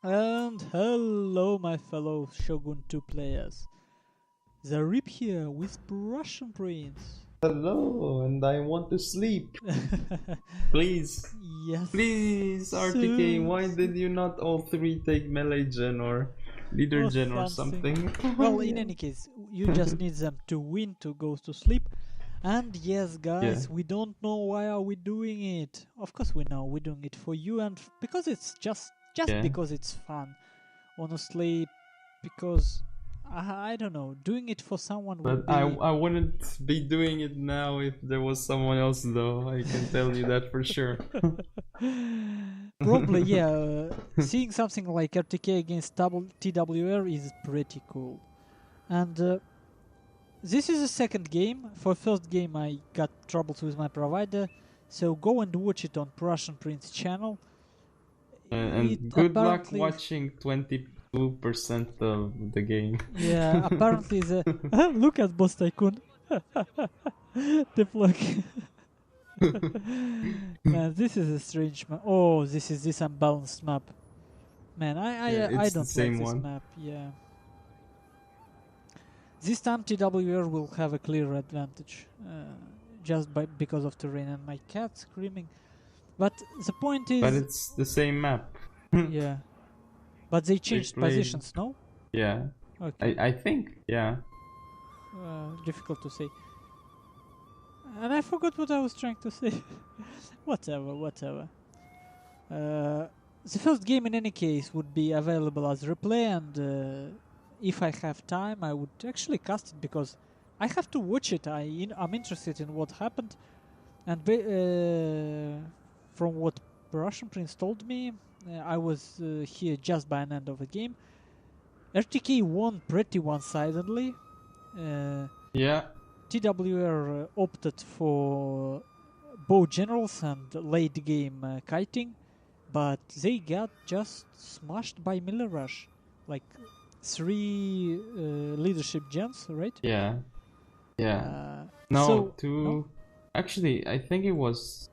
And hello, my fellow Shogun 2 players. Zaript here with Russian Prince. Hello, and I want to sleep. Please. Yes. Please, RTK, why did you not all three take melee gen or leader gen or something? Well, in any case, you just need them to win to go to sleep. And yes, guys, we don't know why are we doing it. Of course we know we're doing it for you and because it's just because it's fun. Honestly, because I don't know, doing it for someone would But be... I wouldn't be doing it now if there was someone else, though. I can tell you that for sure. Probably, yeah. Seeing something like RTK against TWR is pretty cool. And this is the second game. For first game I got troubles with my provider, so go and watch it on Russian Prince channel. And good luck watching 22% of the game. Yeah, apparently the... Look at Boss Tycoon. The plug. Man, this is a strange map. Oh, this is this unbalanced map. Man, I don't like this map. Yeah. This time TWR will have a clear advantage, just because of terrain and my cat screaming. But the point is... But it's the same map. Yeah. But they changed positions, no? Yeah. Okay. I think, yeah. Difficult to say. And I forgot what I was trying to say. whatever. The first game in any case would be available as replay, and if I have time I would actually cast it because I have to watch it. I'm interested in what happened, and from what Russian Prince told me, I was here just by an end of the game. RTK won pretty one-sidedly. Yeah. TWR opted for bow generals and late game kiting, but they got just smashed by Miller Rush. Like 3 leadership gens, right? Yeah. Yeah. No. Actually, I think it was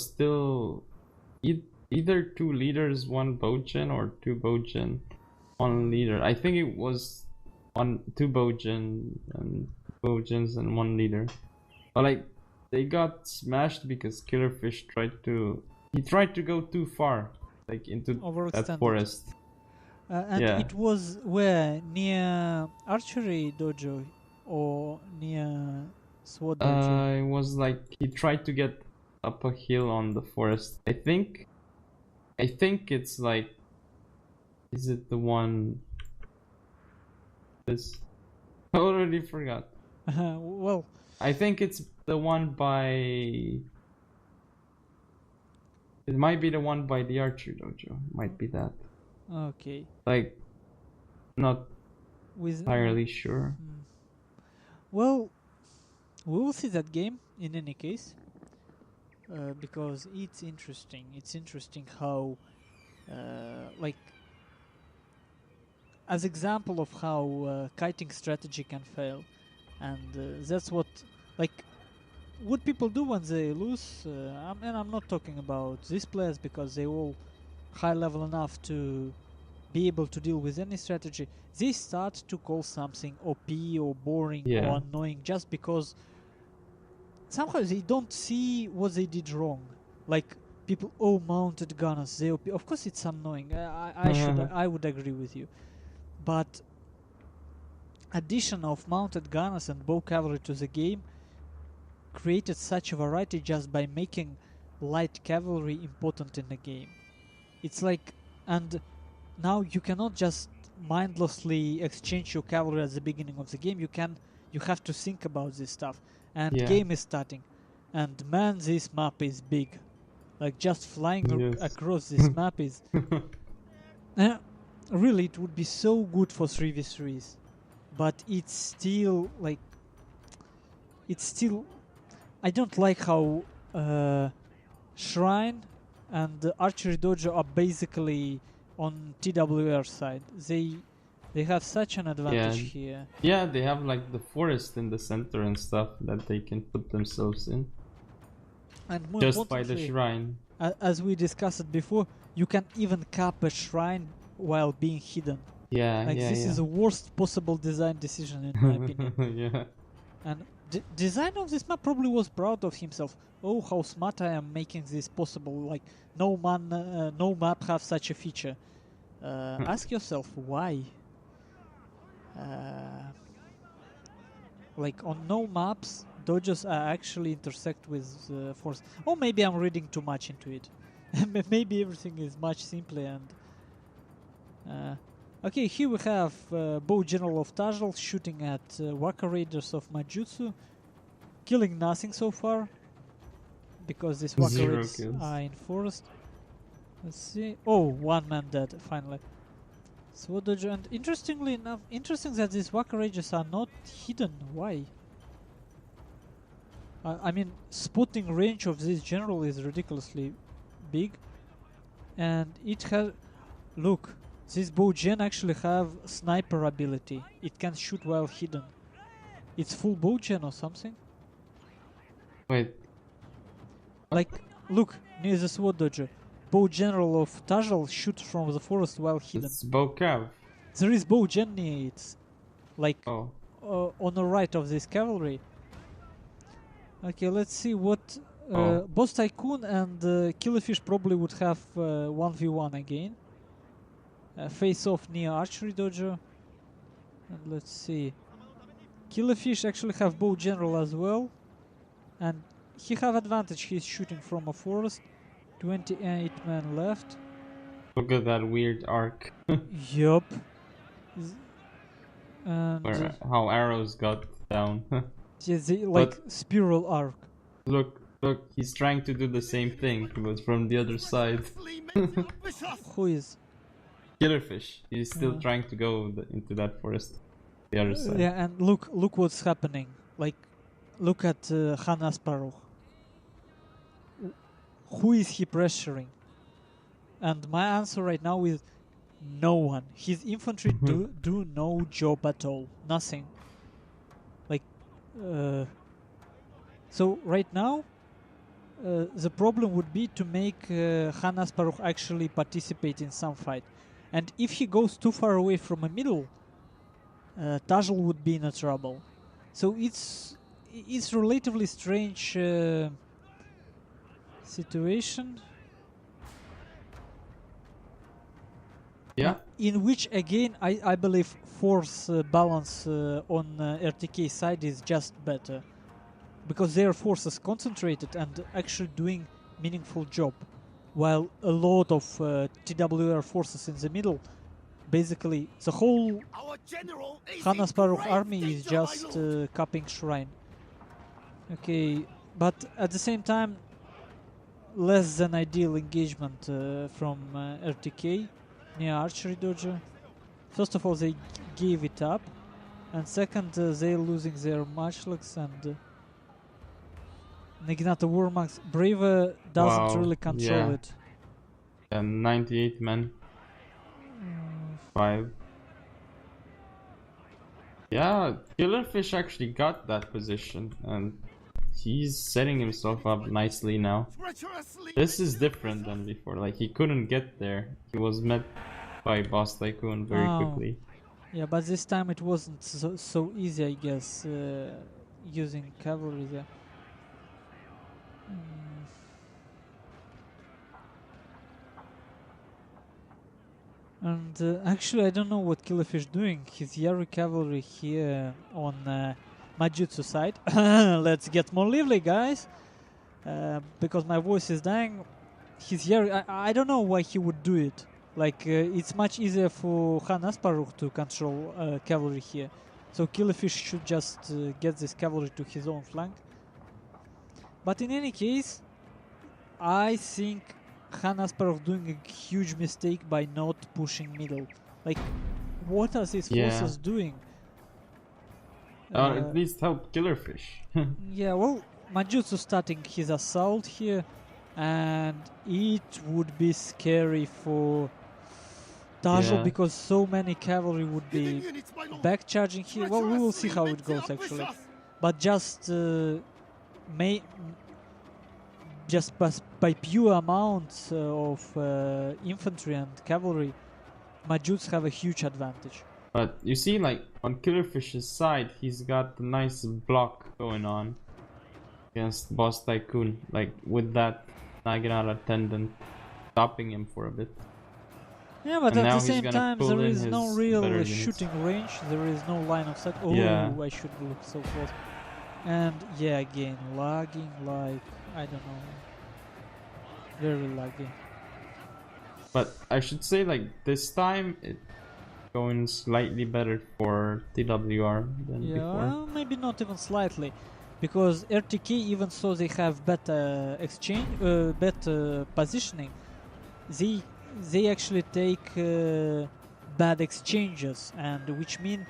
still either 2 leaders, 1 bow gen, or 2 bow gen, 1 leader. I think it was 2 bow gens and 1 leader. But like they got smashed because Killerfisch tried to go too far, like into that forest. And it was where, near archery dojo or near sword dojo? It was like he tried to get up a hill on the forest. I think it's like, is it the one? This I already forgot. Well, I think it's the one by... It might be the one by the archery dojo. Might be that. Okay. Like, not entirely sure. Well, we will see that game in any case, because it's interesting. It's interesting how, like, as example of how kiting strategy can fail, and that's what, like, what people do when they lose. And I'm not talking about these players because they all high level enough to be able to deal with any strategy. They start to call something OP or boring or annoying just because somehow they don't see what they did wrong. Like people, mounted gunners, they OP. Of course it's annoying. I would agree with you, but addition of mounted gunners and bow cavalry to the game created such a variety just by making light cavalry important in the game. It's like, and now you cannot just mindlessly exchange your cavalry at the beginning of the game. You have to think about this stuff. And game is starting, and man, this map is big. Like just flying across this map is really, it would be so good for 3v3s, but it's still like, I don't like how Shrine and Archery Dojo are basically on TWR side. They have such an advantage here. Yeah, they have like the forest in the center and stuff that they can put themselves in. And more just by the shrine. As we discussed before, you can even cap a shrine while being hidden. Yeah, Like, yeah, this yeah. is the worst possible design decision in my opinion. Yeah. And design of this map probably was proud of himself. Oh, how smart I am making this possible. Like, no map have such a feature. Ask yourself why. Like, on no maps, dojos actually intersect with force. Or maybe I'm reading too much into it. Maybe everything is much simpler and... okay, here we have Bow General of Tajl shooting at Waka Raiders of Majutsu. Killing nothing so far. Because these Waka Zero Raiders kills. are in forest. Let's see. Oh, one man dead, finally. Sword Dojo. And interestingly enough, interesting that these Waka Raiders are not hidden. Why? I mean, spotting range of this general is ridiculously big. And it has... Look, this bow gen actually have sniper ability. It can shoot while hidden. It's full bow gen or something. Wait. Like, look, near the sword dojo. Bow general of Tajl shoots from the forest while hidden. It's Bokav. There is bow gen near it. Like, Oh. on the right of this cavalry. Okay, let's see what... Oh. Boss Tycoon and Killerfisch probably would have 1v1 again. Face off near archery dojo. And let's see. Killerfisch actually have bow general as well. And he have advantage, he's shooting from a forest. 28 men left. Look at that weird arc. Yup. And Where how arrows got down. yeah, like spiral arc. Look, he's trying to do the same thing, but from the other side. Who is? Killerfisch. He's still trying to go into that forest. The other side. Yeah, and look what's happening. Like, look at Han Asparukh. Who is he pressuring? And my answer right now is no one. His infantry do no job at all. Nothing. Like, so right now, the problem would be to make Han Asparukh actually participate in some fight. And if he goes too far away from a middle, Tajl would be in a trouble. So it's relatively strange situation. Yeah. In which again I believe force balance on RTK side is just better. Because their force is concentrated and actually doing meaningful job. While a lot of TWR forces in the middle, basically the whole Han Asparukh army is just capping shrine. Okay, but at the same time, less than ideal engagement from RTK near archery dojo. First of all, they gave it up, and second, they're losing their matchlocks and Naginata Warmax. Braver doesn't really control it. And 98 men. 5. Yeah, Killerfisch actually got that position, and he's setting himself up nicely now. This is different than before. Like, he couldn't get there. He was met by Boss Tycoon very quickly. Yeah, but this time it wasn't so easy, I guess, using cavalry there. And actually, I don't know what Killerfisch doing. His Yari cavalry here on Majutsu side. Let's get more lively, guys. Because my voice is dying. His Yari, I don't know why he would do it. Like, it's much easier for Han Asparukh to control cavalry here. So Killerfisch should just get this cavalry to his own flank. But in any case, I think Han Asparukh doing a huge mistake by not pushing middle. Like, what are these forces doing? At least help Killerfisch. Yeah, well, Majutsu starting his assault here, and it would be scary for Tajl because so many cavalry would be back charging here. Well, we will see how it goes actually. But just just by pure amounts of infantry and cavalry, Majutsu have a huge advantage. But you see, like on Killerfish's side, he's got a nice block going on against Boss Tycoon, like with that Naginata tendon stopping him for a bit. Yeah, but And at now the he's same gonna time, pull there in is no his real better shooting range. There is no line of sight. Oh, Yeah. I should look so close. And yeah, again, lagging like I don't know, very laggy. But I should say, like this time, it's going slightly better for TWR than Yeah, before. well, maybe not even slightly, because RTK, even though they have better exchange, better positioning, they actually take bad exchanges, and which mean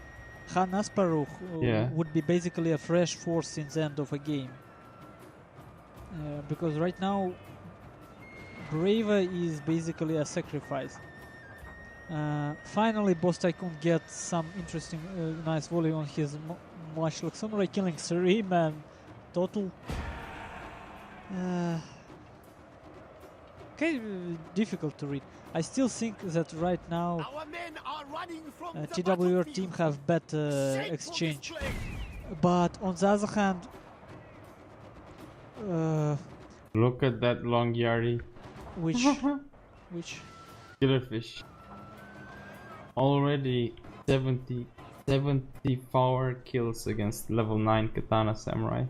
Han Asparukh Yeah. would be basically a fresh force in the end of a game. Because right now, Braver is basically a sacrifice. Finally, Boss Tycoon gets some interesting, nice volley on his Martial Samurai, killing 3 men total. Okay, difficult to read. I still think that right now TWR team have better exchange, but on the other hand, Look at that long Yari. which Killerfish. Already 74 kills against level 9 Katana Samurai.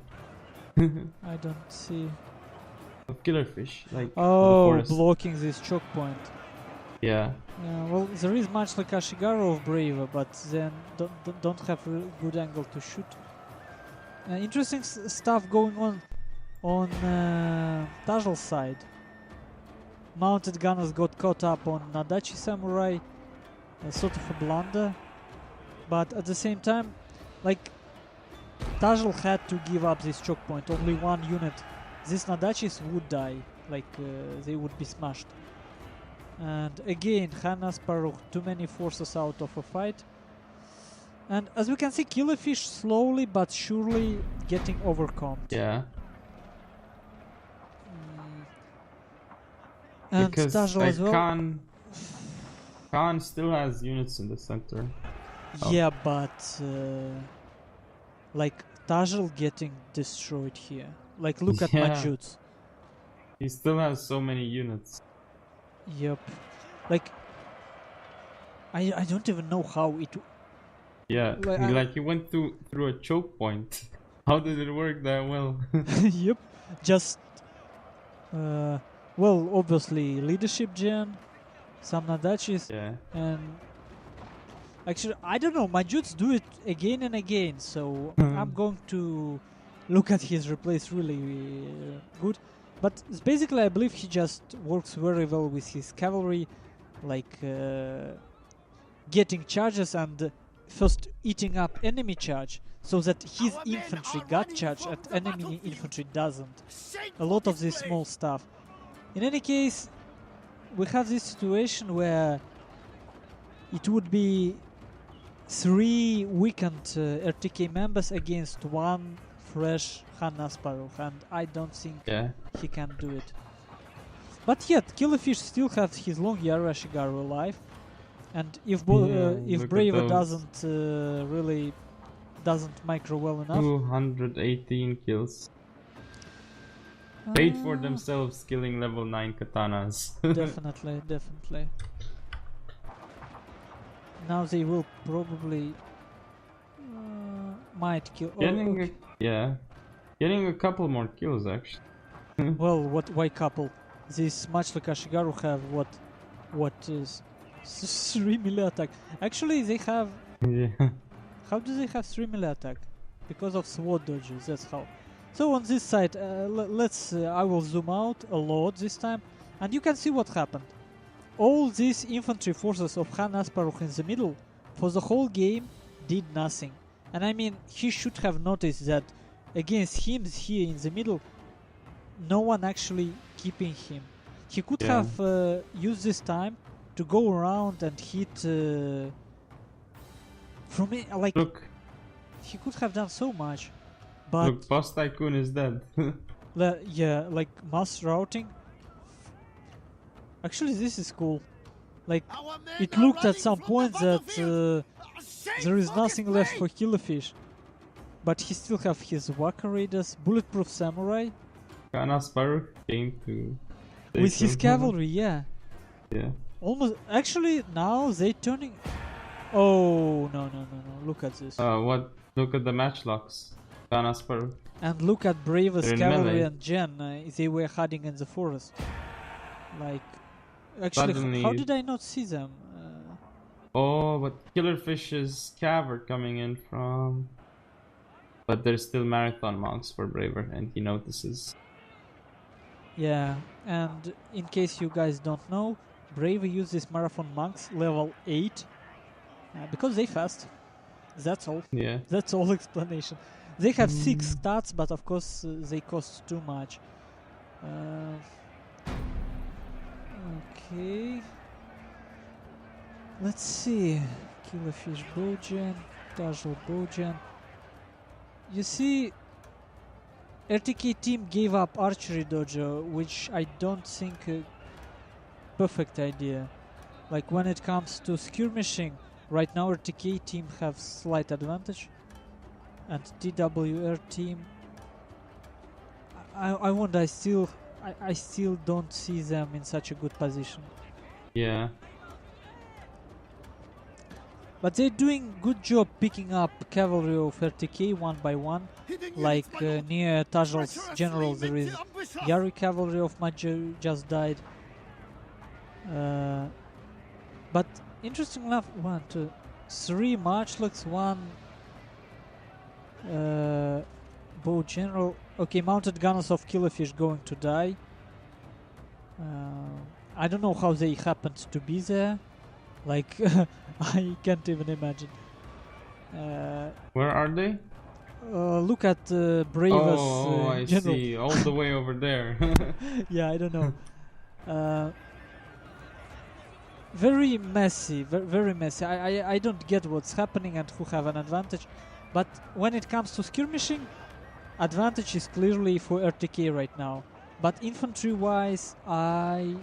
I don't see. Of Killerfish, like Oh, the forest. blocking this choke point. Yeah. Well, there is much like Ashigaru of Braver, but then don't have a good angle to shoot. Interesting stuff going on Tajl's side. Mounted gunners got caught up on Nadachi Samurai, sort of a blunder, but at the same time, like Tajl had to give up this choke point. Only one unit. These Nadachis would die, like they would be smashed. And again, Han Asparukh, too many forces out of a fight. And as we can see, Killerfisch slowly but surely getting overcome. Yeah. And Because Tajl as well. Khan still has units in the center. Yeah, but like Tajl getting destroyed here. Like look at Yeah. Majutsu. He still has so many units. Yep. Like I don't even know how it. Yeah, Like, he went through a choke point. How did it work that well? Yep. Just well, obviously leadership gen, some Nadachis, Yeah. and actually I don't know. Majutsu do it again and again, so I'm going to look at his replays really good. But basically, I believe he just works very well with his cavalry, like getting charges and first eating up enemy charge, so that his infantry got charge and enemy infantry doesn't. A lot of this small stuff. In any case, we have this situation where it would be 3 weakened RTK members against 1 fresh Han Asparukh, and I don't think he can do it. But yet, Killerfisch still has his long Yara Ashigaru alive, and if Braver doesn't micro well enough, 218 kills. Paid for themselves killing level 9 katanas. Definitely. Now they will probably might kill. Getting a couple more kills actually. Well, why couple? This much like Ashigaru have what is 3 melee attack. Actually, they have. Yeah. How do they have 3 melee attack? Because of sword dodges. That's how. So on this side, let's. I will zoom out a lot this time, and you can see what happened. All these infantry forces of Han Asparukh in the middle, for the whole game, did nothing. And I mean, he should have noticed that against him here in the middle, no one actually keeping him. He could have used this time to go around and hit from it, like Look. he could have done so much. But Look, Boss Tycoon is dead. Yeah, like mass routing. Actually, this is cool. Like, it looked at some point that there is nothing left for Killerfisch. But he still have his Waka Raiders, Bulletproof Samurai. Can Asparukh came to With his him. cavalry, yeah. Yeah. Almost. Actually, now they turning. Oh, no. Look at this. What? Look at the matchlocks. Can Asparukh. And look at Braver's They're in cavalry melee. and Jen. They were hiding in the forest. Like, actually, Suddenly- how did I not see them? Oh, but Killerfish's cav are coming in from. But there's still marathon monks for Braver, and he notices. Yeah, and in case you guys don't know, Braver uses marathon monks level 8 because they fast. That's all. Yeah. That's all explanation. They have 6 stats, but of course they cost too much. Okay. Let's see. Killerfisch Bojan, Tajl Bojan. You see, RTK team gave up archery dojo, which I don't think a perfect idea. Like when it comes to skirmishing, right now RTK team have slight advantage, and TWR team. I wonder. I still don't see them in such a good position. Yeah. But they're doing good job picking up cavalry of RTK one by one. Like near Tajl's general there is Yari cavalry of Majutsu just died. But interesting enough, 1, 2, 3 matchlocks, 1 bow general. Okay, mounted gunners of Killerfisch going to die. I don't know how they happened to be there. Like, I can't even imagine. Where are they? Look at Braver's I general. see. All the way over there. Yeah, I don't know. Very messy, very messy. I don't get what's happening and who have an advantage. But when it comes to skirmishing, advantage is clearly for RTK right now. But infantry-wise, I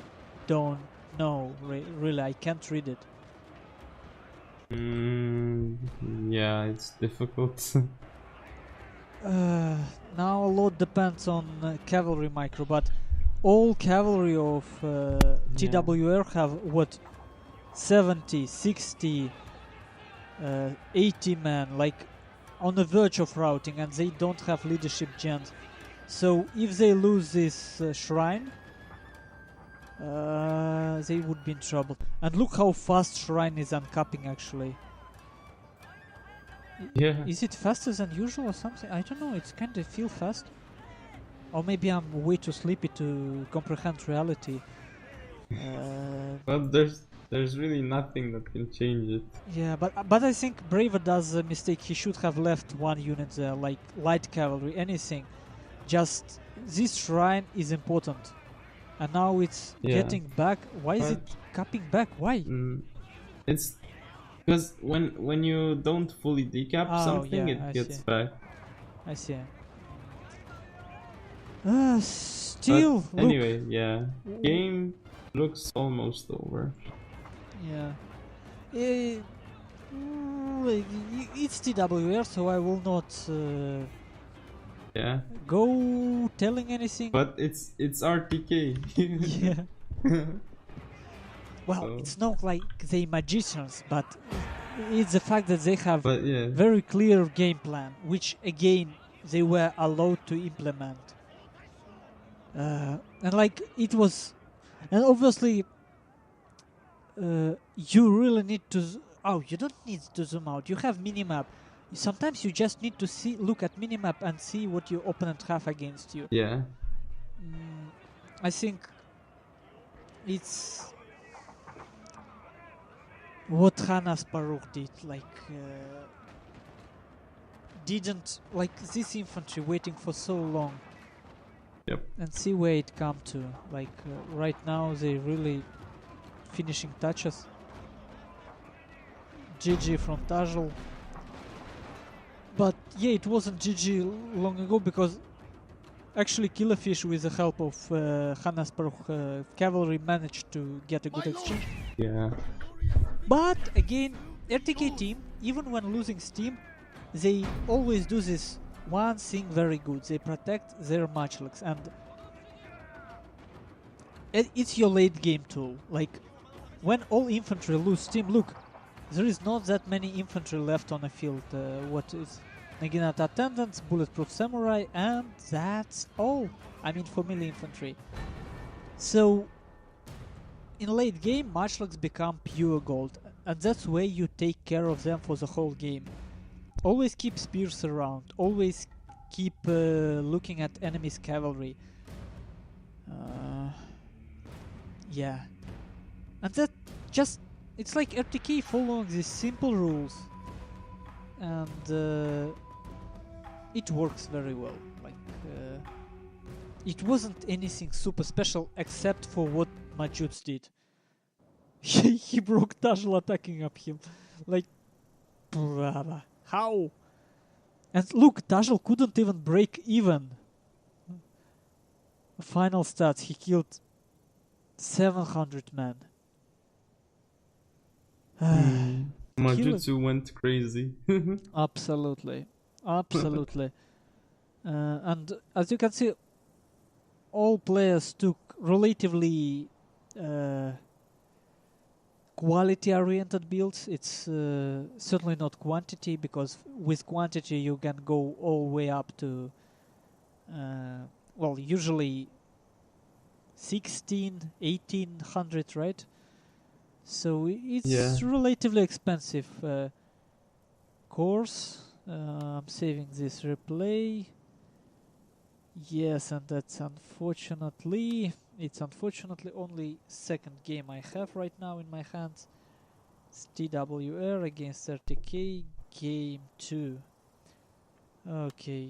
don't know. Really, I can't read it. Yeah, it's difficult. Now a lot depends on cavalry micro, but all cavalry of TWR have what, 70, 60, 80 men, like on the verge of routing, and they don't have leadership gens. So if they lose this shrine, they would be in trouble. And look how fast shrine is uncapping actually. Yeah. Is it faster than usual or something? I don't know, it's kinda feel fast. Or maybe I'm way too sleepy to comprehend reality. But there's really nothing that can change it. Yeah, but I think Braver does a mistake. He should have left 1 unit there, like light cavalry, anything. Just this shrine is important. And now it's getting back. Why is it capping back? Why? It's because when you don't fully decap something, it gets back. I see. Still. But anyway, yeah. Game looks almost over. Yeah. It's TWR, so I will not go telling anything. But it's RTK. Yeah. Well, it's not like they magicians, but it's the fact that they have very clear game plan, which again they were allowed to implement. And like it was, and obviously you really need to. You don't need to zoom out. You have minimap. Sometimes you just need to look at minimap and see what your opponent have against you. Yeah. I think it's what Asparukh did. Like didn't like this infantry waiting for so long. Yep. And see where it come to. Like right now they really finishing touches. GG from Tajl. But yeah, it wasn't GG long ago because Actually, Killerfisch, with the help of Asparukh cavalry, managed to get a good exchange. Yeah. But again, RTK team, even when losing steam, they always do this one thing very good. They protect their matchlocks, and it's your late game tool. Like, when all infantry lose steam, look, there is not that many infantry left on the field. What is Naginata attendants, bulletproof samurai, and that's all. I mean, for melee infantry. So, in late game, matchlocks become pure gold, and that's where you take care of them for the whole game. Always keep spears around, always keep looking at enemy's cavalry. Yeah. And that just, it's like RTK following these simple rules, and it works very well. Like, it wasn't anything super special except for what Majutsu did. He broke Tajl attacking up him. Like, brother, how? And look, Tajl couldn't even break even. Final stats, he killed 700 men. Majutsu went crazy. Absolutely. Absolutely. And as you can see, all players took relatively quality-oriented builds. It's certainly not quantity, because with quantity you can go all the way up to, well, usually 16, 1800, right? So it's relatively expensive course. I'm saving this replay. Yes, and that's unfortunately, it's unfortunately only second game I have right now in my hands. It's TWR against RTK, game 2. Okay,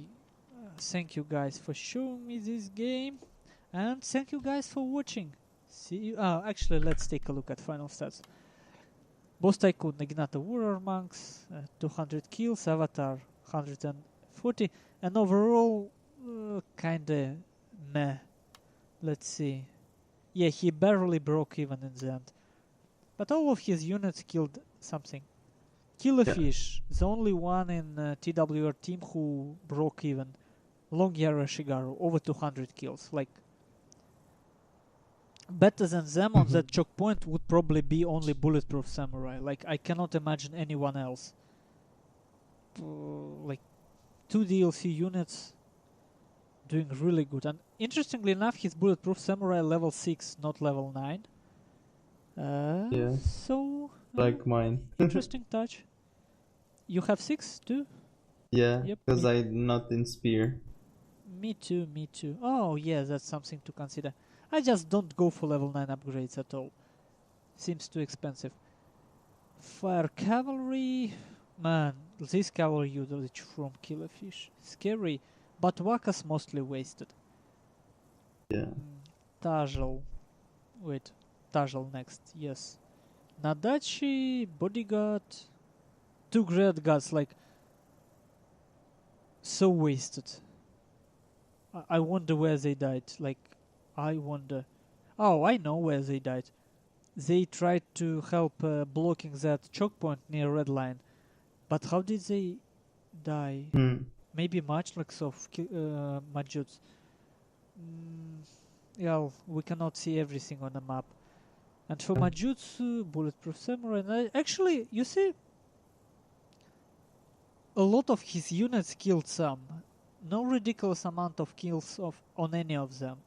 thank you guys for showing me this game, and thank you guys for watching. See you. Actually, let's take a look at final stats. Boss Tycoon, Naginata Warrior Monks, 200 kills, Avatar 140, and overall kinda meh. Let's see. Yeah, he barely broke even in the end. But all of his units killed something. Killerfisch, the only one in TWR team who broke even. Long Yara Shigaru, over 200 kills. Like, better than them on that choke point would probably be only Bulletproof Samurai. Like, I cannot imagine anyone else. Like, 2 DLC units doing really good. And interestingly enough, his Bulletproof Samurai level 6, not level 9. Yeah. So, like mine. interesting touch. You have 6 too? Yeah, Yep. because I'm not in spear. Me too, me too. Oh yeah, that's something to consider. I just don't go for level 9 upgrades at all. Seems too expensive. Fire cavalry. Man, this cavalry usage from Killerfisch. Scary, but Wakas mostly wasted. Yeah. Tajl. Wait, Tajl next, yes. Nadachi, bodyguard. 2 great gods, like, so wasted. I wonder where they died. Like, I wonder. Oh, I know where they died. They tried to help blocking that choke point near red line. But how did they die? Maybe matchlocks of Majutsu. Yeah, we cannot see everything on the map. And for Majutsu, Bulletproof Samurai, actually, you see, a lot of his units killed some. No ridiculous amount of kills on any of them.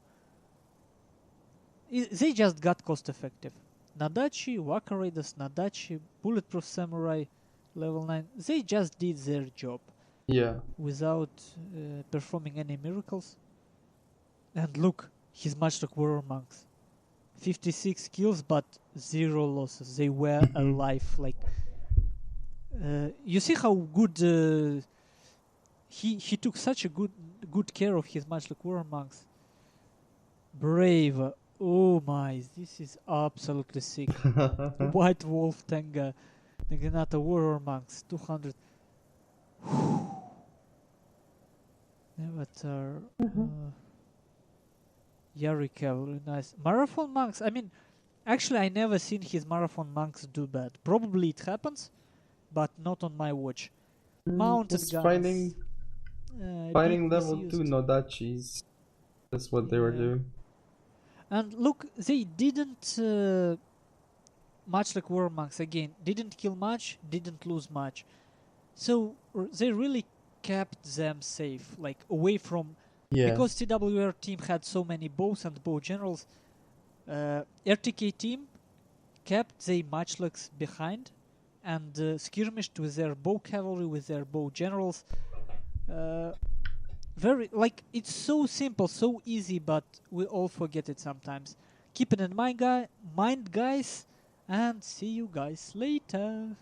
They just got cost effective. Nadachi, Waka Raiders, Nadachi, Bulletproof Samurai, level 9, they just did their job. Yeah. Without performing any miracles. And look, his Matchlock Warrior Monks. 56 kills but 0 losses. They were alive. Like, you see how good he took such a good care of his Matchlock Warrior Monks. Brave. Oh my, this is absolutely sick. White Wolf Tenga. Naginata Warrior Monks. 200. Avatar. Yari cavalry, nice. Marathon monks. I mean, actually, I never seen his marathon monks do bad. Probably it happens, but not on my watch. Mounted Just guns. fighting bit level 2 misused. Nodachis. That's what they were Yeah. doing. And look, they didn't, much like war monks again, didn't kill much, didn't lose much. So they really kept them safe, like away from. Yeah. Because TWR team had so many bows and bow generals, RTK team kept their matchlocks behind and skirmished with their bow cavalry, with their bow generals. Very, like, it's so simple, so easy, but we all forget it sometimes. Keep it in mind, guys, and see you guys later.